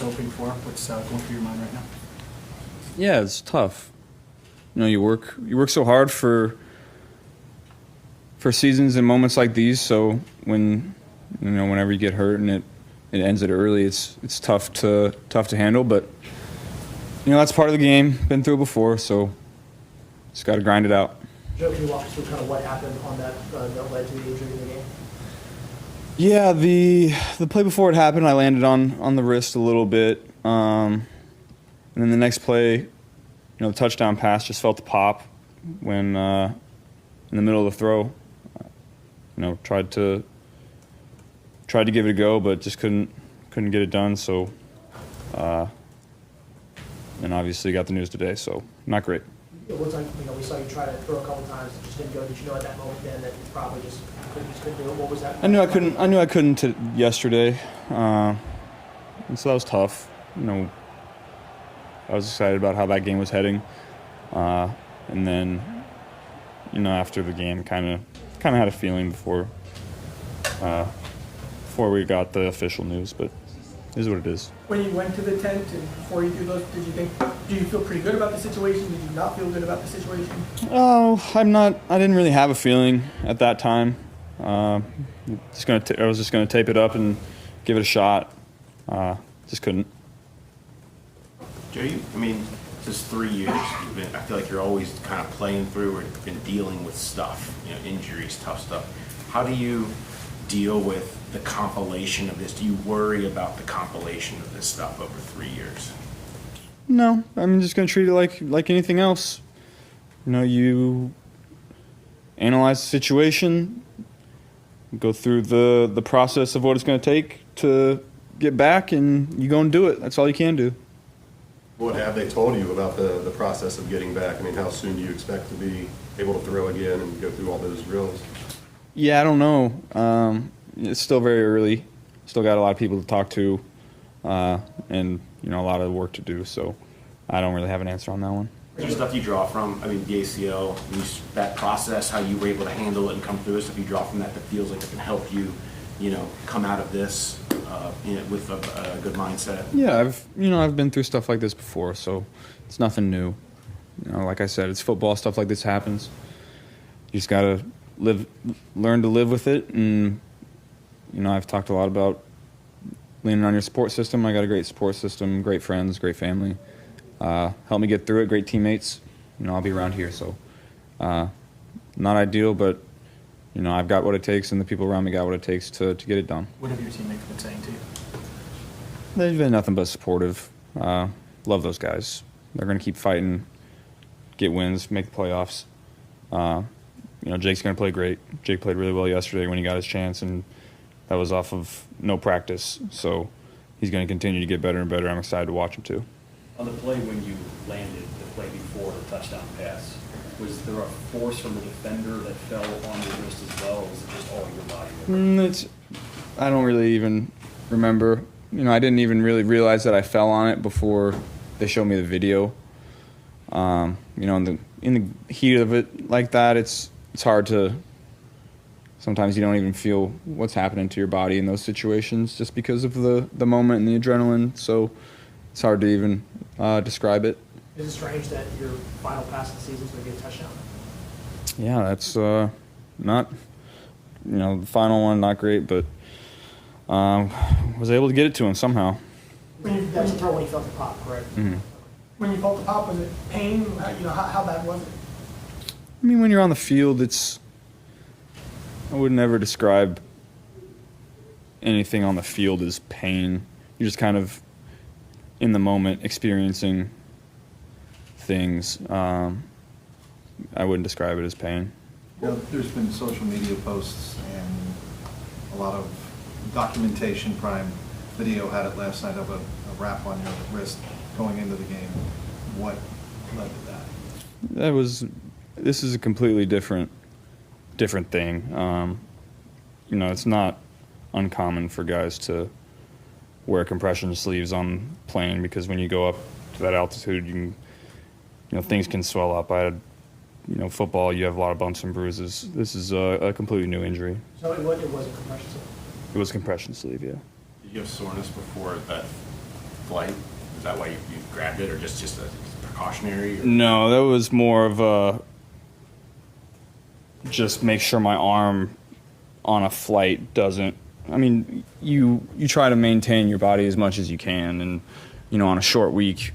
was hoping for. What's going through your mind right now? Yeah, it's tough. You know, you work so hard for seasons and moments like these. So whenever you get hurt and it ends it early, it's tough to handle. But that's part of the game. Been through it before, so just got to grind it out. Joe, can you walk us through kind of what happened on that led to the injury in the game? Yeah, the play before it happened, I landed on the wrist a little bit, and then the next play, the touchdown pass, just felt the pop when in the middle of the throw. Tried to give it a go, but just couldn't get it done. So, and obviously got the news today, so not great. It looks like we saw you try to throw a couple times, it just didn't go. Did you know at that moment then that you probably just couldn't do it? What was that? I knew I couldn't yesterday, and so that was tough. I was excited about how that game was heading, and then after the game, kind of had a feeling before we got the official news, but it is what it is. When you went to the tent and before you threw those, do you feel pretty good about the situation? Did you not feel good about the situation? Oh, I didn't really have a feeling at that time. I was just gonna tape it up and give it a shot. Just couldn't. Joe, this 3 years, I feel like you're always kind of playing through or been dealing with stuff, injuries, tough stuff. How do you deal with the compilation of this? Do you worry about the compilation of this stuff over 3 years? No, I'm just going to treat it like anything else. You analyze the situation, go through the process of what it's going to take to get back, and you go and do it. That's all you can do. What have they told you about the process of getting back? How soon do you expect to be able to throw again and go through all those drills? Yeah, I don't know. It's still very early. Still got a lot of people to talk to, and a lot of work to do. So I don't really have an answer on that one. Is there stuff you draw from? The ACL, that process, how you were able to handle it and come through it, stuff you draw from that feels like it can help you, come out of this with a good mindset. Yeah, I've been through stuff like this before, so it's nothing new. Like I said, it's football. Stuff like this happens. You just gotta learn to live with it, and I've talked a lot about leaning on your support system. I got a great support system, great friends, great family. Help me get through it. Great teammates. I'll be around here, so not ideal, but I've got what it takes, and the people around me got what it takes to get it done. What have your teammates been saying to you? They've been nothing but supportive. Love those guys. They're going to keep fighting, get wins, make the playoffs. Jake's going to play great. Jake played really well yesterday when he got his chance, and that was off of no practice. So he's going to continue to get better and better. I'm excited to watch him too. On the play when you landed, the play before the touchdown pass, was there a force from the defender that fell on your wrist as well, or was it just all your body? I don't really even remember. I didn't even really realize that I fell on it before they showed me the video. In the heat of it like that, it's hard to. Sometimes you don't even feel what's happening to your body in those situations just because of the moment and the adrenaline. So it's hard to even describe it. Is it strange that your final pass of the season is going to be a touchdown? Yeah, that's not, the final one, not great, but was able to get it to him somehow. That's a throw when you felt the pop, correct? Mm-hmm. When you felt the pop, was it pain? How bad was it? When you're on the field, I would never describe anything on the field as pain. You're just kind of in the moment experiencing things. I wouldn't describe it as pain. There's been social media posts and a lot of documentation. Prime Video had it last night of a wrap on your wrist going into the game. What led to that? This is a completely different thing. It's not uncommon for guys to wear compression sleeves on plane because when you go up to that altitude, things can swell up. I had, football, you have a lot of bumps and bruises. This is a completely new injury. So it was a compression sleeve? It was a compression sleeve, yeah. Did you have soreness before that flight? Is that why you grabbed it, or just a precautionary? Or? No, that was more of a just make sure my arm on a flight doesn't. I mean, you try to maintain your body as much as you can, and on a short week,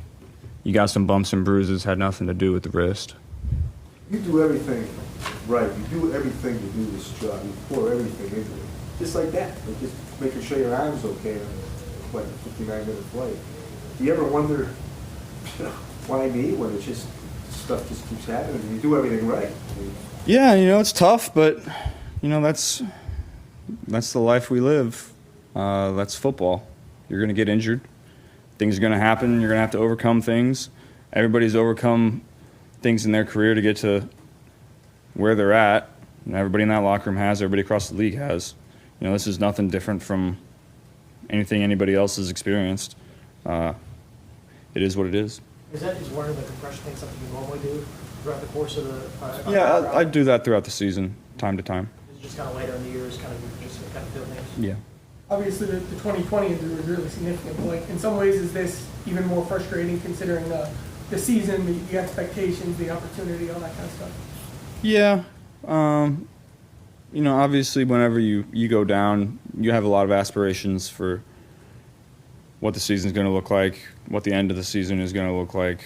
you got some bumps and bruises. Had nothing to do with the wrist. You do everything right. You do everything to do this job. You pour everything into it. Just like that. Like just making sure your arm's okay on a 59-minute flight. Do you ever wonder, why me, when it's just, stuff just keeps happening? You do everything right. I mean, Yeah, it's tough, but that's the life we live. That's football. You're going to get injured. Things are going to happen. You're going to have to overcome things. Everybody's overcome things in their career to get to where they're at. And everybody in that locker room has. Everybody across the league has. This is nothing different from anything anybody else has experienced. It is what it is. Is wearing the compression thing something you normally do throughout the course of the? Yeah, I do that throughout the season, time to time. Is it just kind of later in the year, kind of just kind of feel things? Yeah. Obviously, the 2020 injury was really significant, but like in some ways, is this even more frustrating considering the season, the expectations, the opportunity, all that kind of stuff? Yeah. Obviously, whenever you go down, you have a lot of aspirations for what the season's going to look like, what the end of the season is going to look like.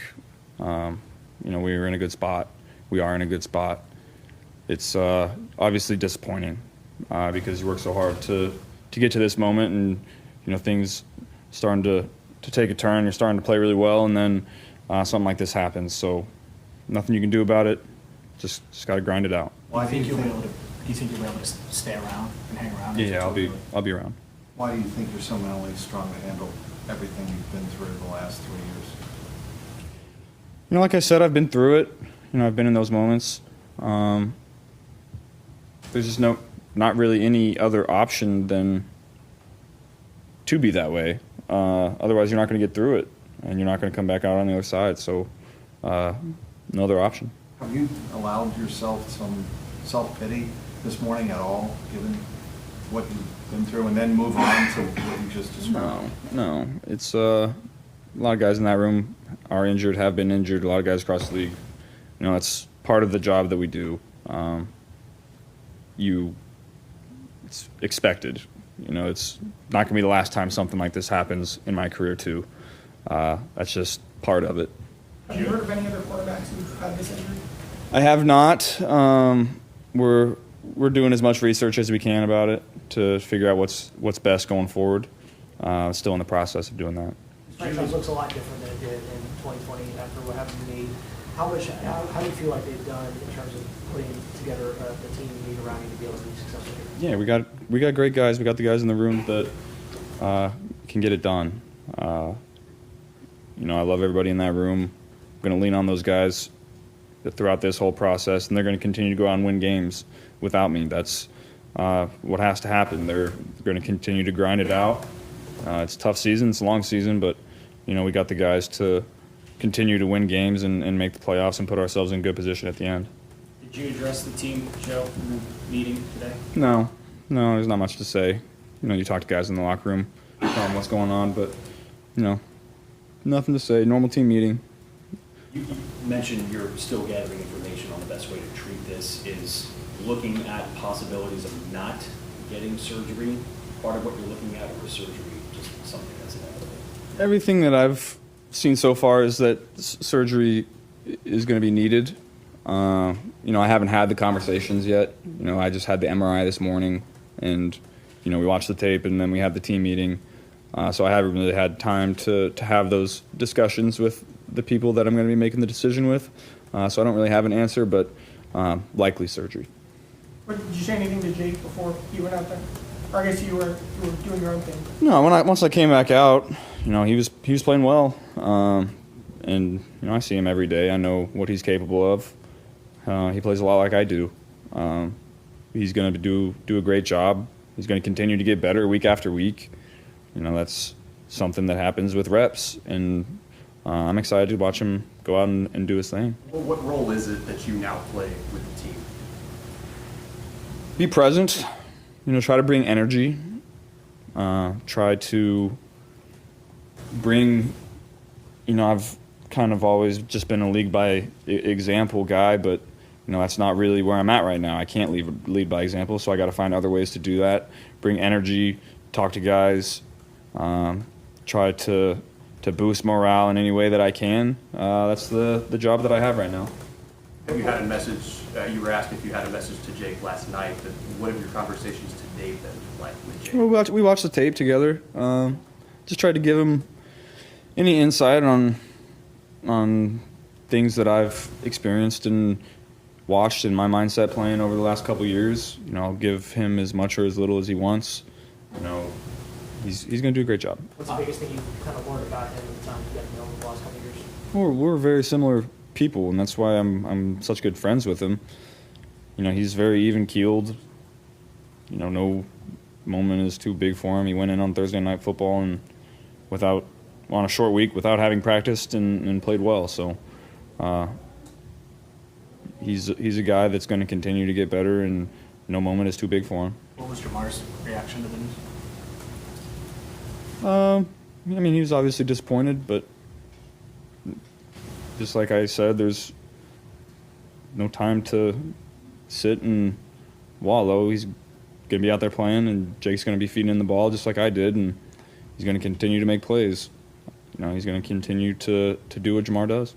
We were in a good spot. We are in a good spot. It's obviously disappointing because you work so hard to get to this moment, and things starting to take a turn. You're starting to play really well, and then something like this happens. So nothing you can do about it. Just got to grind it out. Why Do you think you'll be able to stay around and hang around? Yeah, I'll be around. Why do you think you're so mentally strong to handle everything you've been through the last 3 years? Like I said, I've been through it. I've been in those moments. There's just not really any other option than to be that way. Otherwise, you're not going to get through it, and you're not going to come back out on the other side. So, no other option. Have you allowed yourself some self-pity this morning at all, given what you've been through, and then move on to what you just described? No. It's a lot of guys in that room are injured, have been injured. A lot of guys across the league. It's part of the job that we do. It's expected. It's not going to be the last time something like this happens in my career too. That's just part of it. Have you heard of any other quarterbacks who've had this injury? I have not. We're doing as much research as we can about it to figure out what's best going forward. Still in the process of doing that. Franchise looks a lot different than it did in 2020 after what happened to me. How do you feel like they've done in terms of putting together the team you need around you to be able to be successful here? Yeah, we got great guys. We got the guys in the room that can get it done. I love everybody in that room. I'm going to lean on those guys throughout this whole process, and they're going to continue to go out and win games without me. That's what has to happen. They're going to continue to grind it out. It's a tough season. It's a long season, but we got the guys to continue to win games and make the playoffs and put ourselves in good position at the end. Did you address the team, Joe, in the meeting today? No, there's not much to say. You talk to guys in the locker room, tell them what's going on, but nothing to say. Normal team meeting. You mentioned you're still gathering information on the best way to treat this. Is looking at possibilities of not getting surgery part of what you're looking at, or is surgery just something that's inevitable? Everything that I've seen so far is that surgery is going to be needed. I haven't had the conversations yet. I just had the MRI this morning, and we watched the tape, and then we had the team meeting. So I haven't really had time to have those discussions with the people that I'm going to be making the decision with. So I don't really have an answer, but likely surgery. Or did you say anything to Jake before you went out there? Or I guess you were doing your own thing. No, once I came back out, he was playing well, and I see him every day. I know what he's capable of. He plays a lot like I do. He's going to do a great job. He's going to continue to get better week after week. That's something that happens with reps, and I'm excited to watch him go out and do his thing. Well, what role is it that you now play with the team? Be present. Try to bring energy. Try to bring, I've kind of always just been a lead by example guy, but that's not really where I'm at right now. I can't lead by example, so I got to find other ways to do that. Bring energy, talk to guys, try to boost morale in any way that I can. That's the job that I have right now. Have you had a message, you were asked if you had a message to Jake last night, but what have your conversations to date been like with Jake? Well, we watched the tape together. Just tried to give him any insight on things that I've experienced and watched in my mindset playing over the last couple years. I'll give him as much or as little as he wants. He's going to do a great job. What's the biggest thing you've kind of learned about him in the time you've gotten to know him the last couple of years? We're very similar people, and that's why I'm such good friends with him. He's very even keeled. No moment is too big for him. He went in on Thursday Night Football and on a short week without having practiced and played well. So he's a guy that's going to continue to get better, and no moment is too big for him. What was Jamar's reaction to the news? He was obviously disappointed, but just like I said, there's no time to sit and wallow. He's going to be out there playing, and Jake's going to be feeding in the ball just like I did, and he's going to continue to make plays. He's going to continue to do what Jamar does.